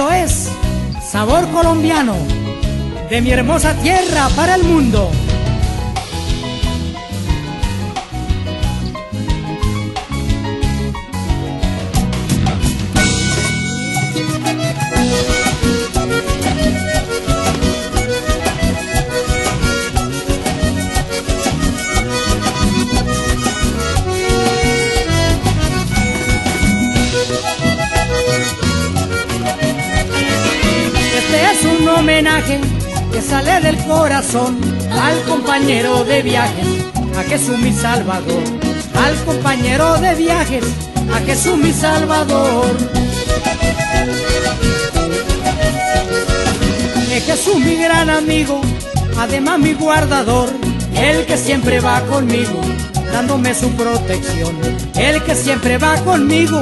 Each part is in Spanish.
Esto es Sabor Colombiano, de mi hermosa tierra para el mundo. Es un homenaje que sale del corazón al compañero de viajes, a Jesús mi Salvador. Al compañero de viajes, a Jesús mi Salvador. Es Jesús mi gran amigo, además mi guardador, el que siempre va conmigo, dándome su protección. El que siempre va conmigo,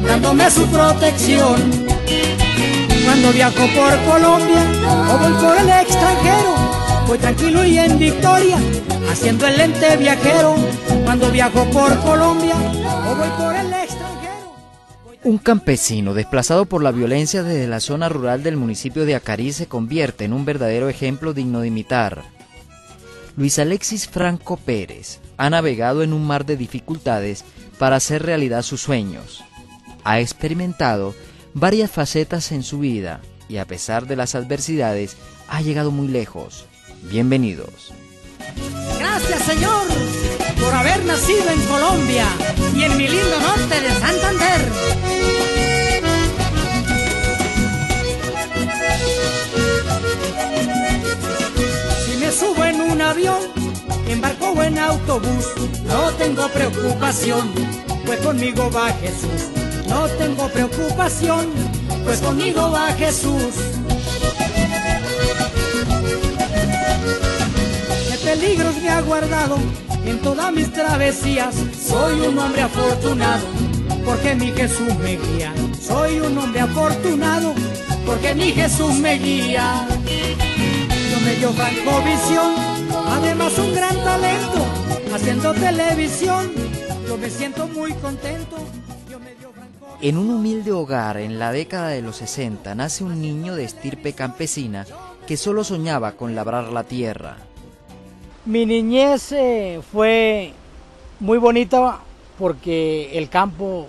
dándome su protección. Cuando viajo por Colombia o voy por el extranjero, voy tranquilo y en victoria, haciendo el lente viajero. Cuando viajo por Colombia o voy por el extranjero. Un campesino desplazado por la violencia desde la zona rural del municipio de Acarí se convierte en un verdadero ejemplo digno de imitar. Luis Alexis Franco Pérez ha navegado en un mar de dificultades para hacer realidad sus sueños. Ha experimentado varias facetas en su vida y a pesar de las adversidades ha llegado muy lejos. Bienvenidos. Gracias, Señor, por haber nacido en Colombia y en mi lindo norte de Santander. Si me subo en un avión, en barco o en autobús, no tengo preocupación, pues conmigo va Jesús. No tengo preocupación, pues conmigo va Jesús. De peligros me ha guardado en todas mis travesías. Soy un hombre afortunado, porque mi Jesús me guía. Soy un hombre afortunado, porque mi Jesús me guía. Yo me dio Francovisión, además un gran talento, haciendo televisión. Yo me siento muy contento. En un humilde hogar en la década de los 60 nace un niño de estirpe campesina que solo soñaba con labrar la tierra. Mi niñez fue muy bonita porque el campo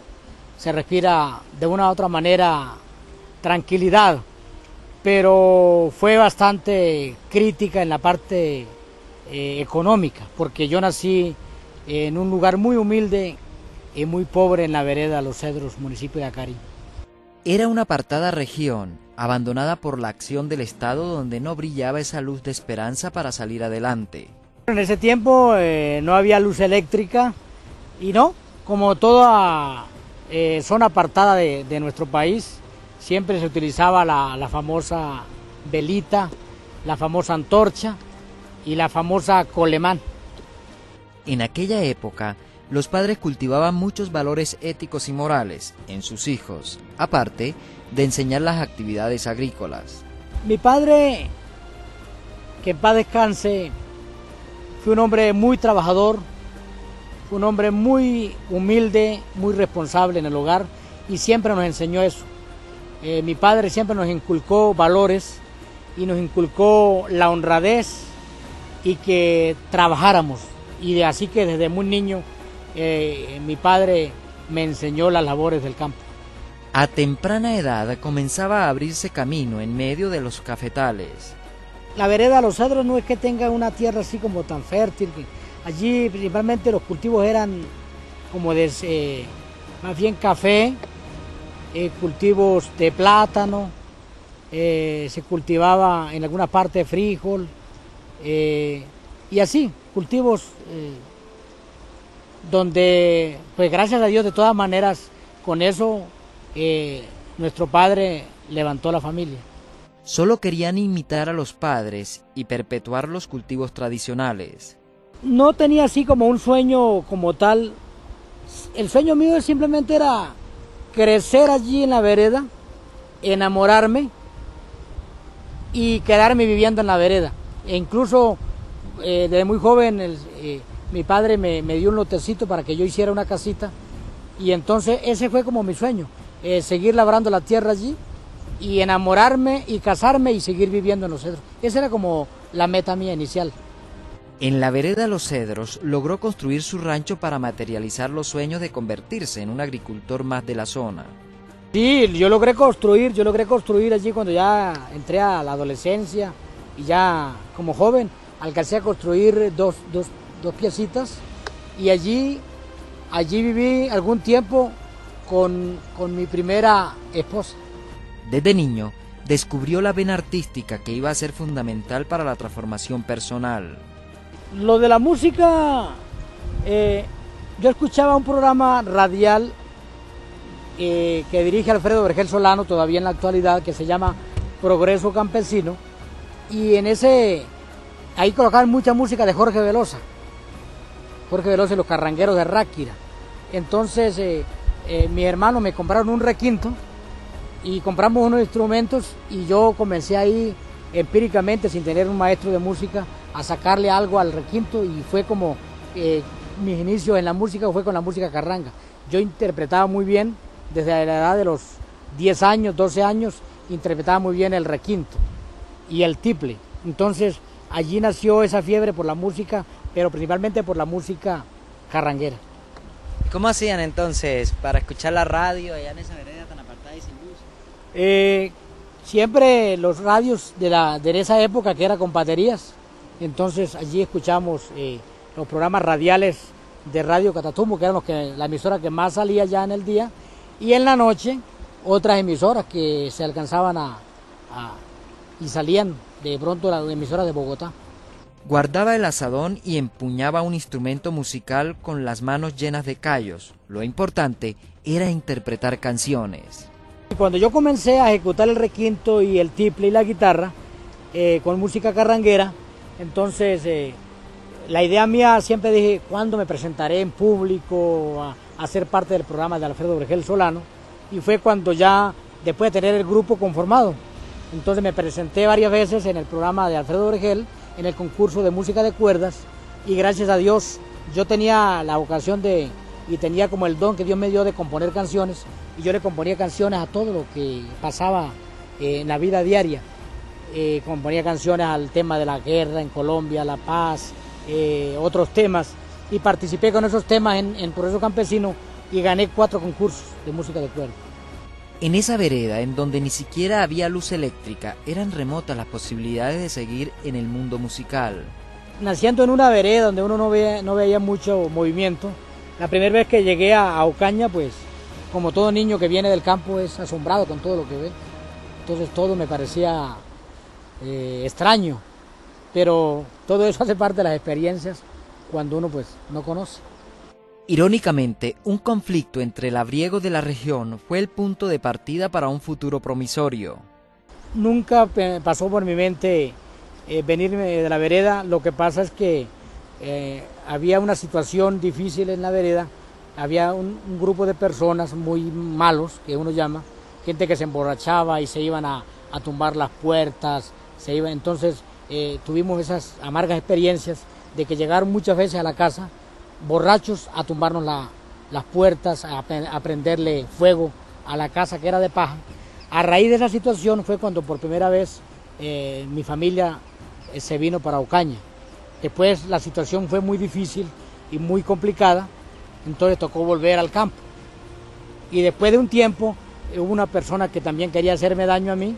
se respira de una u otra manera tranquilidad, pero fue bastante crítica en la parte económica, porque yo nací en un lugar muy humilde y muy pobre en la vereda Los Cedros, municipio de Acarí. Era una apartada región, abandonada por la acción del Estado, donde no brillaba esa luz de esperanza para salir adelante. En ese tiempo no había luz eléctrica y no, como toda zona apartada de nuestro país, siempre se utilizaba la famosa velita, la famosa antorcha y la famosa colemán. En aquella época, los padres cultivaban muchos valores éticos y morales en sus hijos, aparte de enseñar las actividades agrícolas. Mi padre, que en paz descanse, fue un hombre muy trabajador, fue un hombre muy humilde, muy responsable en el hogar y siempre nos enseñó eso. Mi padre siempre nos inculcó valores y nos inculcó la honradez y que trabajáramos. Y así que desde muy niño mi padre me enseñó las labores del campo. A temprana edad comenzaba a abrirse camino en medio de los cafetales. La vereda Los Cedros no es que tenga una tierra así como tan fértil. Allí principalmente los cultivos eran como de más bien café, cultivos de plátano, se cultivaba en alguna parte frijol y así, cultivos donde, pues gracias a Dios, de todas maneras, con eso nuestro padre levantó la familia. Solo querían imitar a los padres y perpetuar los cultivos tradicionales. No tenía así como un sueño como tal. El sueño mío simplemente era crecer allí en la vereda, enamorarme y quedarme viviendo en la vereda. E incluso desde muy joven mi padre me dio un lotecito para que yo hiciera una casita y entonces ese fue como mi sueño, seguir labrando la tierra allí y enamorarme y casarme y seguir viviendo en Los Cedros. Esa era como la meta mía inicial. En la vereda Los Cedros logró construir su rancho para materializar los sueños de convertirse en un agricultor más de la zona. Sí, yo logré construir allí cuando ya entré a la adolescencia y ya como joven alcancé a construir dos piecitas y allí viví algún tiempo con mi primera esposa. Desde niño descubrió la vena artística que iba a ser fundamental para la transformación personal. Lo de la música, yo escuchaba un programa radial que dirige Alfredo Vergel Solano, todavía en la actualidad, que se llama Progreso Campesino, y ahí colocaban mucha música de Jorge Velosa y los carrangueros de Ráquira. Entonces mis hermanos me compraron un requinto y compramos unos instrumentos y yo comencé ahí empíricamente, sin tener un maestro de música, a sacarle algo al requinto, y fue como mis inicios en la música fue con la música carranga. Yo interpretaba muy bien, desde la edad de los 10 años, 12 años, interpretaba muy bien el requinto y el tiple. Entonces allí nació esa fiebre por la música, pero principalmente por la música carranguera. ¿Cómo hacían entonces para escuchar la radio allá en esa vereda tan apartada y sin luz? Siempre los radios de esa época, que era con baterías, entonces allí escuchamos los programas radiales de Radio Catatumbo, que eran la emisora que más salía ya en el día, y en la noche otras emisoras que se alcanzaban y salían de pronto las emisoras de Bogotá. Guardaba el azadón y empuñaba un instrumento musical con las manos llenas de callos. Lo importante era interpretar canciones. Cuando yo comencé a ejecutar el requinto y el tiple y la guitarra con música carranguera, entonces la idea mía, siempre dije, ¿cuándo me presentaré en público a ser parte del programa de Alfredo Vergel Solano? Y fue cuando ya, después de tener el grupo conformado, entonces me presenté varias veces en el programa de Alfredo Vergel, en el concurso de música de cuerdas, y gracias a Dios yo tenía la vocación y tenía como el don que Dios me dio de componer canciones, y yo le componía canciones a todo lo que pasaba en la vida diaria. Componía canciones al tema de la guerra en Colombia, la paz, otros temas, y participé con esos temas en Progreso Campesino y gané 4 concursos de música de cuerda. En esa vereda, en donde ni siquiera había luz eléctrica, eran remotas las posibilidades de seguir en el mundo musical. Naciendo en una vereda donde uno no veía mucho movimiento, la primera vez que llegué a Ocaña, pues como todo niño que viene del campo es asombrado con todo lo que ve. Entonces todo me parecía extraño, pero todo eso hace parte de las experiencias cuando uno pues no conoce. Irónicamente, un conflicto entre labriegos de la región fue el punto de partida para un futuro promisorio. Nunca pasó por mi mente venirme de la vereda. Lo que pasa es que había una situación difícil en la vereda. Había un grupo de personas muy malos, que uno llama, gente que se emborrachaba y se iban a tumbar las puertas, entonces tuvimos esas amargas experiencias de que llegaron muchas veces a la casa borrachos a tumbarnos las puertas, a prenderle fuego a la casa que era de paja. A raíz de esa situación fue cuando por primera vez mi familia se vino para Ocaña. Después la situación fue muy difícil y muy complicada, entonces tocó volver al campo. Y después de un tiempo hubo una persona que también quería hacerme daño a mí,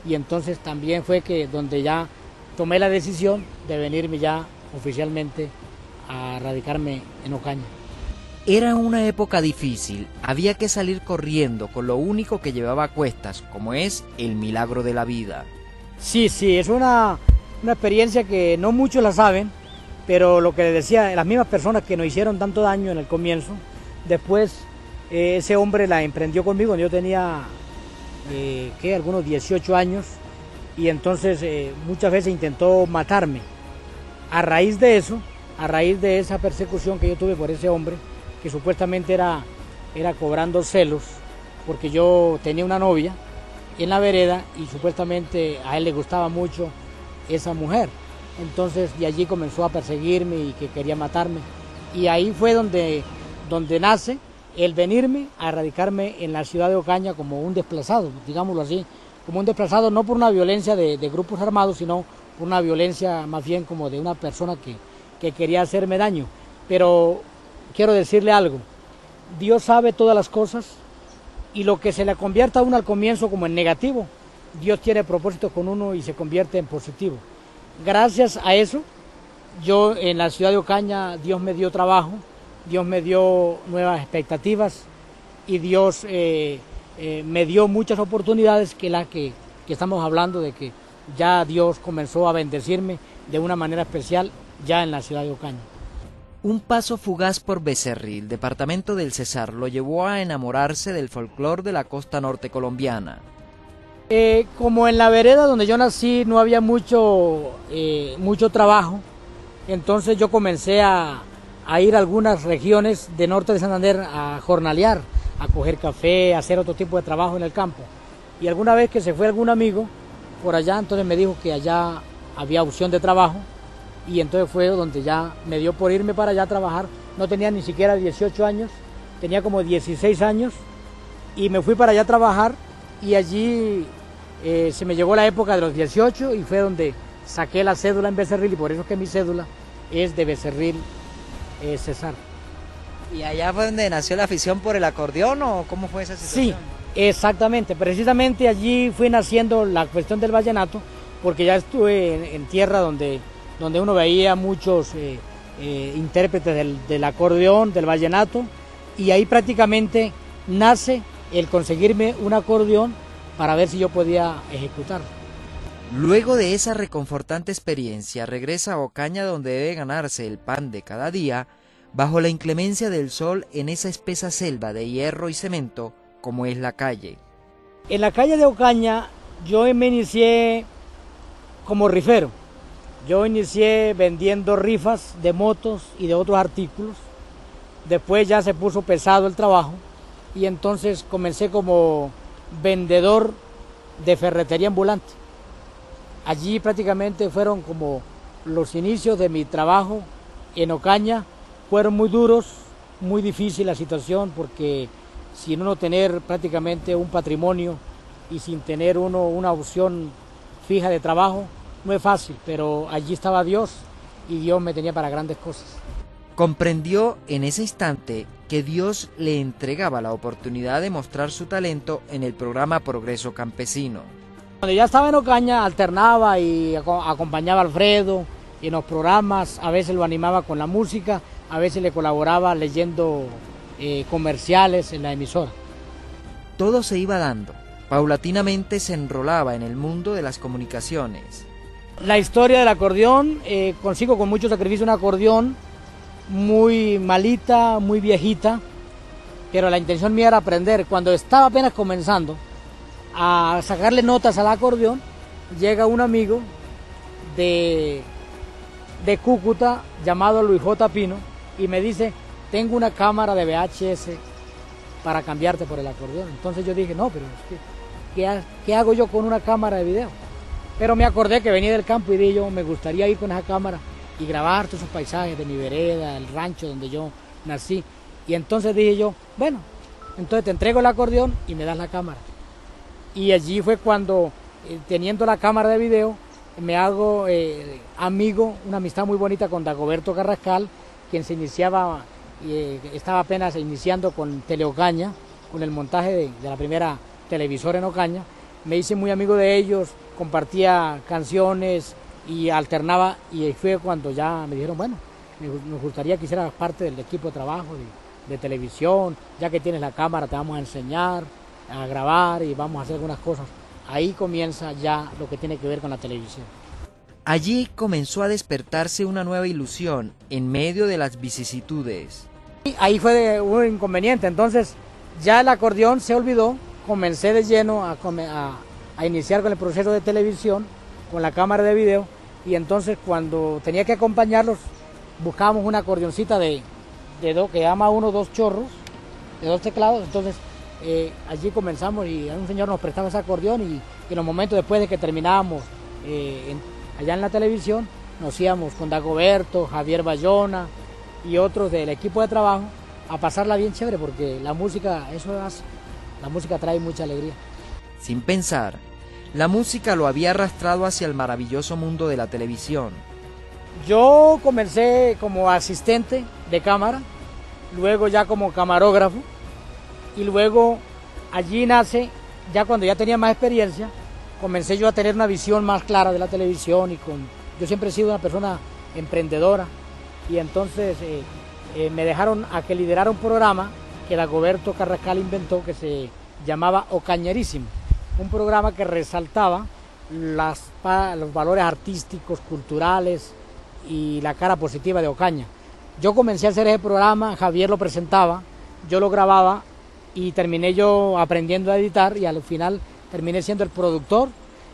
y entonces también fue que donde ya tomé la decisión de venirme ya oficialmente a radicarme en Ocaña. Era una época difícil, había que salir corriendo con lo único que llevaba a cuestas, como es el milagro de la vida. Sí, es una experiencia que no muchos la saben, pero lo que les decía, las mismas personas que nos hicieron tanto daño en el comienzo, después ese hombre la emprendió conmigo cuando yo tenía algunos 18 años, y entonces muchas veces intentó matarme. A raíz de eso, a raíz de esa persecución que yo tuve por ese hombre, que supuestamente era cobrando celos, porque yo tenía una novia en la vereda y supuestamente a él le gustaba mucho esa mujer. Entonces de allí comenzó a perseguirme y que quería matarme. Y ahí fue donde nace el venirme a radicarme en la ciudad de Ocaña como un desplazado, digámoslo así, como un desplazado, no por una violencia de grupos armados, sino por una violencia más bien como de una persona que quería hacerme daño. Pero quiero decirle algo, Dios sabe todas las cosas y lo que se le convierta a uno al comienzo como en negativo, Dios tiene propósito con uno y se convierte en positivo. Gracias a eso, yo en la ciudad de Ocaña, Dios me dio trabajo, Dios me dio nuevas expectativas y Dios me dio muchas oportunidades que estamos hablando de que ya Dios comenzó a bendecirme de una manera especial ya en la ciudad de Ocaña. Un paso fugaz por Becerril, departamento del Cesar, lo llevó a enamorarse del folclore de la costa norte colombiana. Como en la vereda donde yo nací no había mucho trabajo, entonces yo comencé a ir a algunas regiones de norte de Santander a jornalear, a coger café, a hacer otro tipo de trabajo en el campo. Y alguna vez que se fue algún amigo por allá, entonces me dijo que allá había opción de trabajo y entonces fue donde ya me dio por irme para allá a trabajar. No tenía ni siquiera 18 años, tenía como 16 años y me fui para allá a trabajar y allí se me llegó la época de los 18 y fue donde saqué la cédula en Becerril y por eso es que mi cédula es de Becerril Cesar. ¿Y allá fue donde nació la afición por el acordeón o cómo fue esa situación? Sí, exactamente, precisamente allí fui naciendo la cuestión del vallenato porque ya estuve en tierra donde uno veía muchos intérpretes del acordeón, del vallenato y ahí prácticamente nace el conseguirme un acordeón para ver si yo podía ejecutarlo. Luego de esa reconfortante experiencia, regresa a Ocaña donde debe ganarse el pan de cada día, bajo la inclemencia del sol en esa espesa selva de hierro y cemento como es la calle. En la calle de Ocaña yo me inicié como rifero. Yo inicié vendiendo rifas de motos y de otros artículos. Después ya se puso pesado el trabajo y entonces comencé como vendedor de ferretería ambulante. Allí prácticamente fueron como los inicios de mi trabajo en Ocaña. Fueron muy duros, muy difícil la situación porque sin uno tener prácticamente un patrimonio y sin tener uno una opción fija de trabajo, no es fácil, pero allí estaba Dios y Dios me tenía para grandes cosas. Comprendió en ese instante que Dios le entregaba la oportunidad de mostrar su talento en el programa Progreso Campesino. Cuando ya estaba en Ocaña alternaba y acompañaba a Alfredo en los programas, a veces lo animaba con la música, a veces le colaboraba leyendo comerciales en la emisora. Todo se iba dando. Paulatinamente se enrolaba en el mundo de las comunicaciones. La historia del acordeón, consigo con mucho sacrificio un acordeón muy malita, muy viejita, pero la intención mía era aprender. Cuando estaba apenas comenzando a sacarle notas al acordeón, llega un amigo de Cúcuta llamado Luis J. Pino y me dice, tengo una cámara de VHS para cambiarte por el acordeón. Entonces yo dije, no, pero ¿qué hago yo con una cámara de video? Pero me acordé que venía del campo y dije yo, me gustaría ir con esa cámara y grabar todos esos paisajes de mi vereda, el rancho donde yo nací. Y entonces dije yo, bueno, entonces te entrego el acordeón y me das la cámara. Y allí fue cuando, teniendo la cámara de video, me hago amigo, una amistad muy bonita con Dagoberto Carrascal, quien se iniciaba, estaba apenas iniciando con Teleocaña, con el montaje de la primera televisora en Ocaña. Me hice muy amigo de ellos, compartía canciones y alternaba, y fue cuando ya me dijeron, bueno, nos gustaría que hicieras parte del equipo de trabajo de televisión, ya que tienes la cámara te vamos a enseñar a grabar y vamos a hacer algunas cosas. Ahí comienza ya lo que tiene que ver con la televisión. Allí comenzó a despertarse una nueva ilusión en medio de las vicisitudes. Ahí fue un inconveniente, entonces ya el acordeón se olvidó, comencé de lleno a iniciar con el proceso de televisión, con la cámara de video, y entonces cuando tenía que acompañarlos, buscábamos una acordeoncita que llama uno 2 chorros, de 2 teclados, entonces allí comenzamos y un señor nos prestaba ese acordeón y en los momentos después de que terminábamos allá en la televisión, nos íbamos con Dagoberto, Javier Bayona y otros del equipo de trabajo a pasarla bien chévere porque la música, eso hace, la música trae mucha alegría. Sin pensar, La música lo había arrastrado hacia el maravilloso mundo de la televisión. Yo comencé como asistente de cámara, luego ya como camarógrafo, y luego allí nace, ya cuando ya tenía más experiencia, comencé yo a tener una visión más clara de la televisión yo siempre he sido una persona emprendedora y entonces me dejaron a que liderara un programa que Dagoberto Carrascal inventó que se llamaba Ocañerísimo, un programa que resaltaba los valores artísticos, culturales y la cara positiva de Ocaña. Yo comencé a hacer ese programa, Javier lo presentaba, yo lo grababa y terminé yo aprendiendo a editar y al final terminé siendo el productor.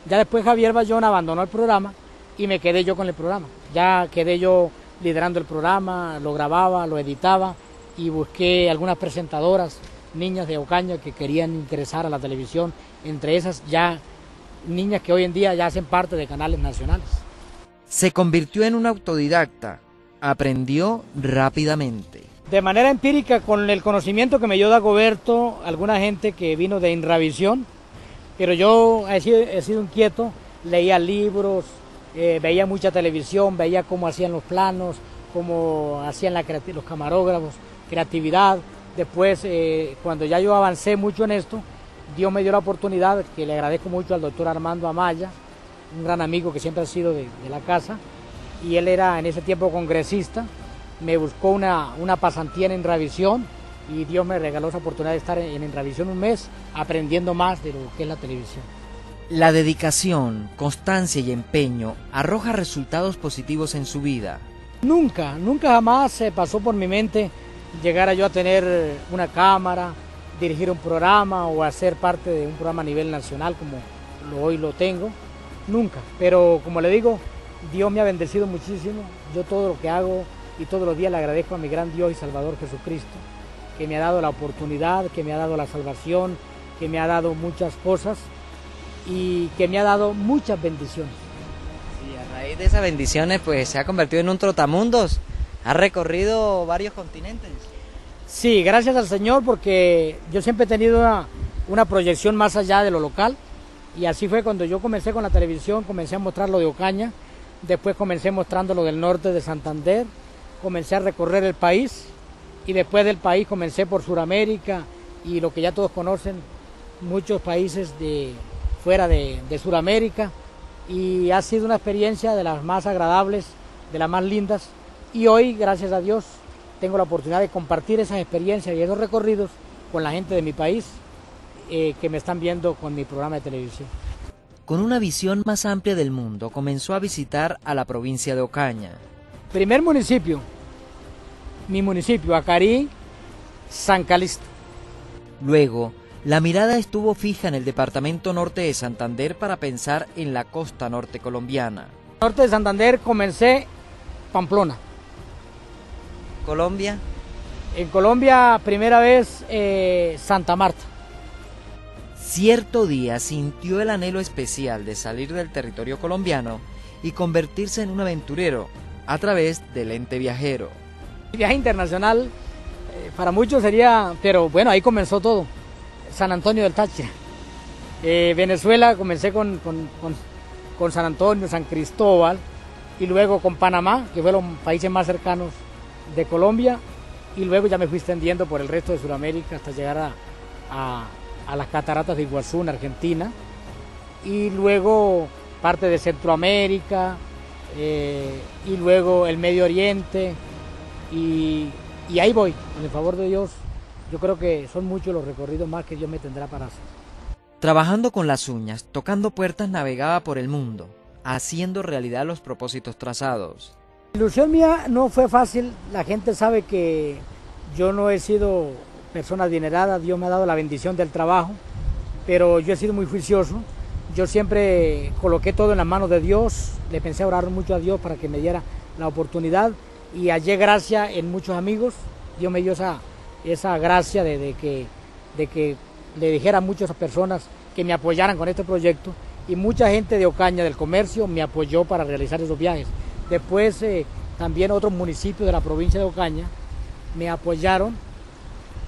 Ya después Javier Bayona abandonó el programa y me quedé yo con el programa. Ya quedé yo liderando el programa, lo grababa, lo editaba y busqué algunas presentadoras, niñas de Ocaña que querían ingresar a la televisión, entre esas ya niñas que hoy en día ya hacen parte de canales nacionales. Se convirtió en un autodidacta, aprendió rápidamente. De manera empírica, con el conocimiento que me dio Dagoberto, alguna gente que vino de Inravisión, pero yo he sido inquieto, leía libros, veía mucha televisión, veía cómo hacían los planos, cómo hacían los camarógrafos, creatividad. Después, cuando ya yo avancé mucho en esto, Dios me dio la oportunidad, que le agradezco mucho al doctor Armando Amaya, un gran amigo que siempre ha sido de la casa, y él era en ese tiempo congresista, me buscó una pasantía en Inravisión y Dios me regaló esa oportunidad de estar en Inravisión un mes aprendiendo más de lo que es la televisión. La dedicación, constancia y empeño arroja resultados positivos en su vida. Nunca jamás se pasó por mi mente llegar a yo a tener una cámara, dirigir un programa o hacer parte de un programa a nivel nacional como hoy lo tengo, nunca. Pero como le digo, Dios me ha bendecido muchísimo, yo todo lo que hago y todos los días le agradezco a mi gran Dios y Salvador Jesucristo, que me ha dado la oportunidad, que me ha dado la salvación, que me ha dado muchas cosas y que me ha dado muchas bendiciones. Sí, a raíz de esas bendiciones pues se ha convertido en un trotamundos, ha recorrido varios continentes. Sí, gracias al Señor porque yo siempre he tenido una proyección más allá de lo local y así fue cuando yo comencé con la televisión, comencé a mostrar lo de Ocaña, después comencé mostrando lo del norte de Santander, comencé a recorrer el país y después del país comencé por Sudamérica y lo que ya todos conocen, muchos países fuera de Sudamérica y ha sido una experiencia de las más agradables, de las más lindas y hoy, gracias a Dios, tengo la oportunidad de compartir esas experiencias y esos recorridos con la gente de mi país que me están viendo con mi programa de televisión. Con una visión más amplia del mundo, comenzó a visitar a la provincia de Ocaña. Primer municipio, mi municipio, Acarí, San Calixto. Luego, la mirada estuvo fija en el departamento norte de Santander para pensar en la costa norte colombiana. Norte de Santander comencé Pamplona. Colombia. En Colombia, primera vez Santa Marta. Cierto día sintió el anhelo especial de salir del territorio colombiano y convertirse en un aventurero a través del ente viajero. El viaje internacional para muchos sería, pero bueno, ahí comenzó todo. San Antonio del Táchira. Venezuela, comencé con San Antonio, San Cristóbal y luego con Panamá, que fue los países más cercanos de Colombia, y luego ya me fui extendiendo por el resto de Sudamérica hasta llegar a las cataratas de Iguazú en Argentina y luego parte de Centroamérica y luego el Medio Oriente y ahí voy, con el favor de Dios. Yo creo que son muchos los recorridos más que Dios me tendrá para hacer. Trabajando con las uñas, tocando puertas, navegaba por el mundo, haciendo realidad los propósitos trazados. La ilusión mía no fue fácil, la gente sabe que yo no he sido persona adinerada, Dios me ha dado la bendición del trabajo, pero yo he sido muy juicioso, yo siempre coloqué todo en las manos de Dios, le pensé a orar mucho a Dios para que me diera la oportunidad y hallé gracia en muchos amigos, Dios me dio esa gracia de que le dijera a muchas personas que me apoyaran con este proyecto y mucha gente de Ocaña, del comercio, me apoyó para realizar esos viajes. Después también otros municipios de la provincia de Ocaña me apoyaron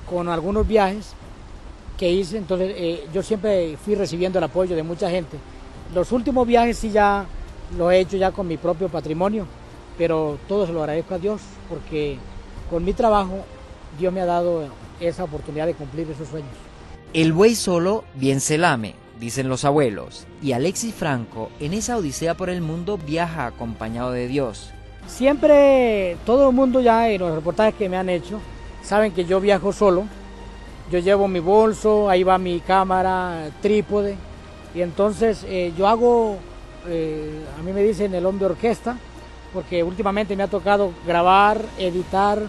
con algunos viajes que hice, entonces yo siempre fui recibiendo el apoyo de mucha gente Los últimos viajes sí ya los he hecho ya con mi propio patrimonio, pero todo se lo agradezco a Dios, porque con mi trabajo Dios me ha dado esa oportunidad de cumplir esos sueños. El buey solo bien se lame, dicen los abuelos, y Alexis Franco en esa odisea por el mundo viaja acompañado de Dios. Siempre todo el mundo ya en los reportajes que me han hecho saben que yo viajo solo. Yo llevo mi bolso, ahí va mi cámara, trípode, y entonces yo hago, a mí me dicen el hombre orquesta, porque últimamente me ha tocado grabar, editar,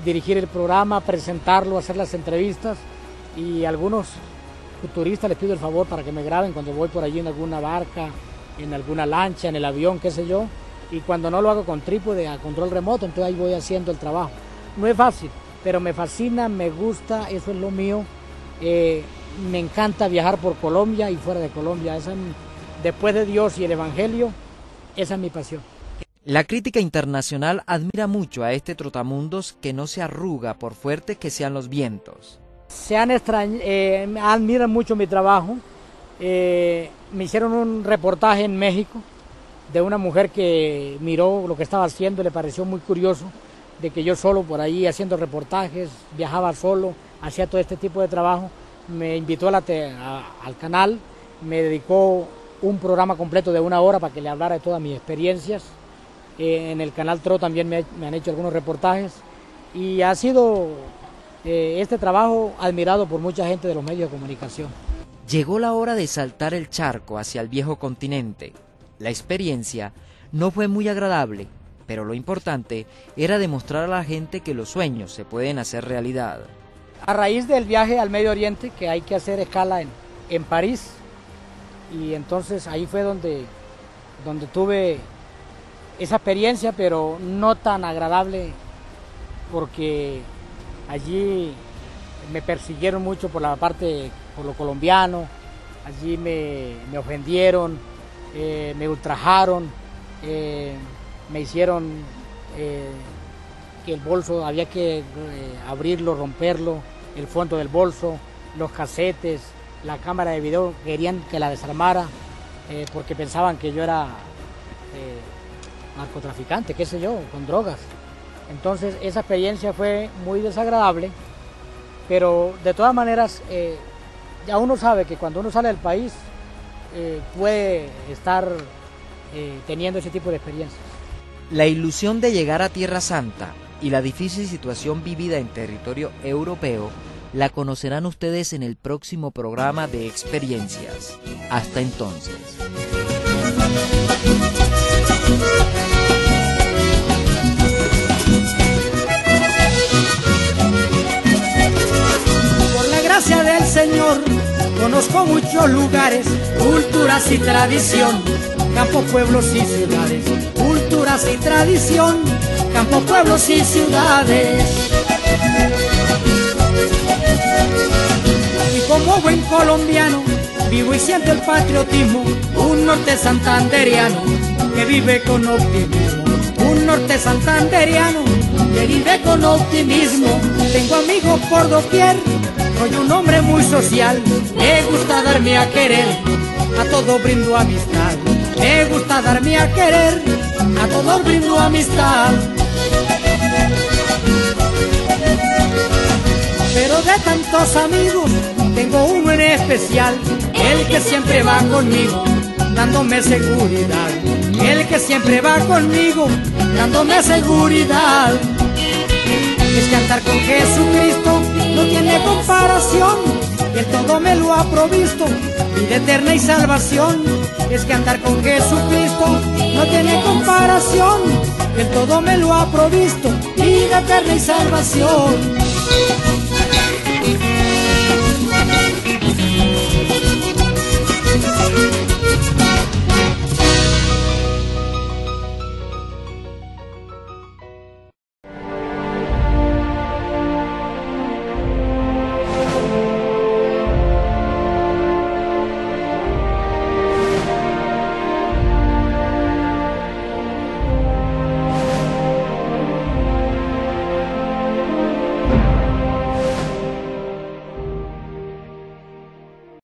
dirigir el programa, presentarlo, hacer las entrevistas, y a algunos futuristas les pido el favor para que me graben cuando voy por allí en alguna barca, en alguna lancha, en el avión, qué sé yo, y cuando no lo hago con trípode, a control remoto, entonces ahí voy haciendo el trabajo. No es fácil, pero me fascina, me gusta, eso es lo mío. Me encanta viajar por Colombia y fuera de Colombia. Después de Dios y el Evangelio, esa es mi pasión. La crítica internacional admira mucho a este trotamundos que no se arruga por fuertes que sean los vientos. Admiran mucho mi trabajo. Me hicieron un reportaje en México de una mujer que miró lo que estaba haciendo y le pareció muy curioso de que yo solo por ahí haciendo reportajes, viajaba solo, hacía todo este tipo de trabajo. Me invitó al canal, me dedicó un programa completo de 1 hora para que le hablara de todas mis experiencias. En el canal TRO también me han hecho algunos reportajes y ha sido este trabajo admirado por mucha gente de los medios de comunicación. Llegó la hora de saltar el charco hacia el viejo continente. La experiencia no fue muy agradable, pero lo importante era demostrar a la gente que los sueños se pueden hacer realidad. A raíz del viaje al Medio Oriente, que hay que hacer escala en París, y entonces ahí fue donde tuve esa experiencia, pero no tan agradable, porque allí me persiguieron mucho por lo colombiano, allí me ofendieron, me ultrajaron, me hicieron que el bolso había que abrirlo, romperlo, el fondo del bolso, los casetes, la cámara de video, querían que la desarmara porque pensaban que yo era narcotraficante, qué sé yo, con drogas. Entonces esa experiencia fue muy desagradable, pero de todas maneras ya uno sabe que cuando uno sale del país puede estar teniendo ese tipo de experiencias. La ilusión de llegar a Tierra Santa y la difícil situación vivida en territorio europeo la conocerán ustedes en el próximo programa de Experiencias. Hasta entonces. Por la gracia del Señor conozco muchos lugares, culturas y tradición, campo, pueblos y ciudades, culturas y tradición, campo, pueblos y ciudades. Y como buen colombiano, vivo y siento el patriotismo, un norte santanderiano que vive con optimismo, un norte santanderiano que vive con optimismo. Tengo amigos por doquier, soy un hombre muy social, me gusta darme a querer, a todo brindo amistad. Me gusta darme a querer, a todo brindo amistad. Pero de tantos amigos, tengo uno en especial, el que siempre va conmigo, dándome seguridad. El que siempre va conmigo, dándome seguridad. Es que andar con Jesucristo no tiene comparación, Él todo me lo ha provisto, vida eterna y salvación. Es que andar con Jesucristo no tiene comparación, Él todo me lo ha provisto, vida eterna y salvación.